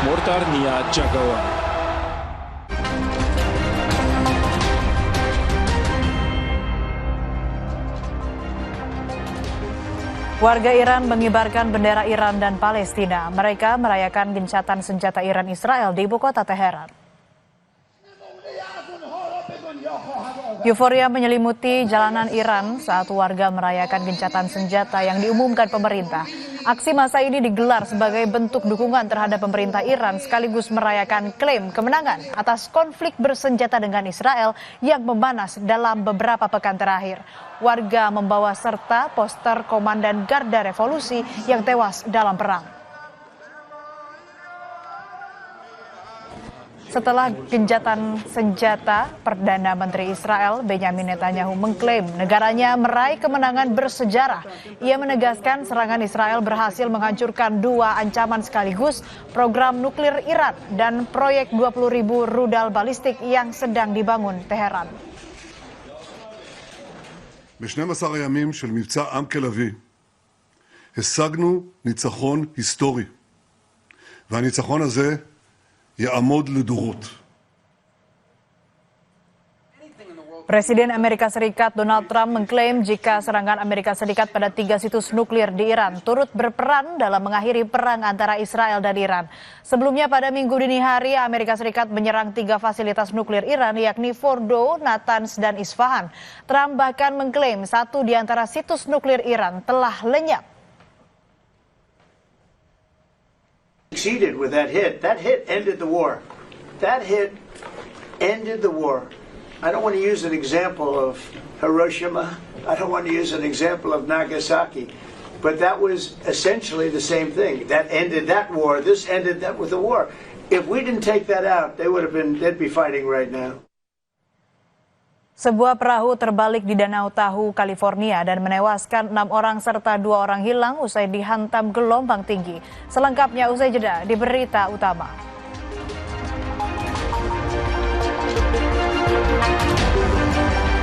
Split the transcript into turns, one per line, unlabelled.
mortar Nia Jagawa.
Warga Iran mengibarkan bendera Iran dan Palestina. Mereka merayakan gencatan senjata Iran Israel di ibu kota Teheran. Euforia menyelimuti jalanan Iran saat warga merayakan gencatan senjata yang diumumkan pemerintah. Aksi massa ini digelar sebagai bentuk dukungan terhadap pemerintah Iran sekaligus merayakan klaim kemenangan atas konflik bersenjata dengan Israel yang memanas dalam beberapa pekan terakhir. Warga membawa serta poster Komandan Garda Revolusi yang tewas dalam perang. Setelah gencatan senjata, Perdana Menteri Israel Benjamin Netanyahu mengklaim negaranya meraih kemenangan bersejarah. Ia menegaskan serangan Israel berhasil menghancurkan dua ancaman sekaligus, program nuklir Iran dan proyek 20.000 rudal balistik yang sedang dibangun Teheran.
ב-12 הימים של מבצע עם כלבי השגנו ניצחון היסטורי, והניצחון הזה יעמוד לדורות.
Presiden Amerika Serikat Donald Trump mengklaim jika serangan Amerika Serikat pada 3 situs nuklir di Iran turut berperan dalam mengakhiri perang antara Israel dan Iran. Sebelumnya pada Minggu dini hari, Amerika Serikat menyerang 3 fasilitas nuklir Iran yakni Fordo, Natanz, dan Isfahan. Trump bahkan mengklaim satu di antara situs nuklir Iran telah lenyap.
Succeeded with that hit. That hit ended the war. That hit ended the war. I don't want to use an example of Hiroshima. I don't want to use an example of Nagasaki. But that was essentially the same thing. That ended that war. This ended that with the war. If we didn't take that out, they'd be fighting right now.
Sebuah perahu terbalik di Danau Tahoe, California dan menewaskan 6 orang serta 2 orang hilang usai dihantam gelombang tinggi. Selengkapnya usai jeda di Berita Utama.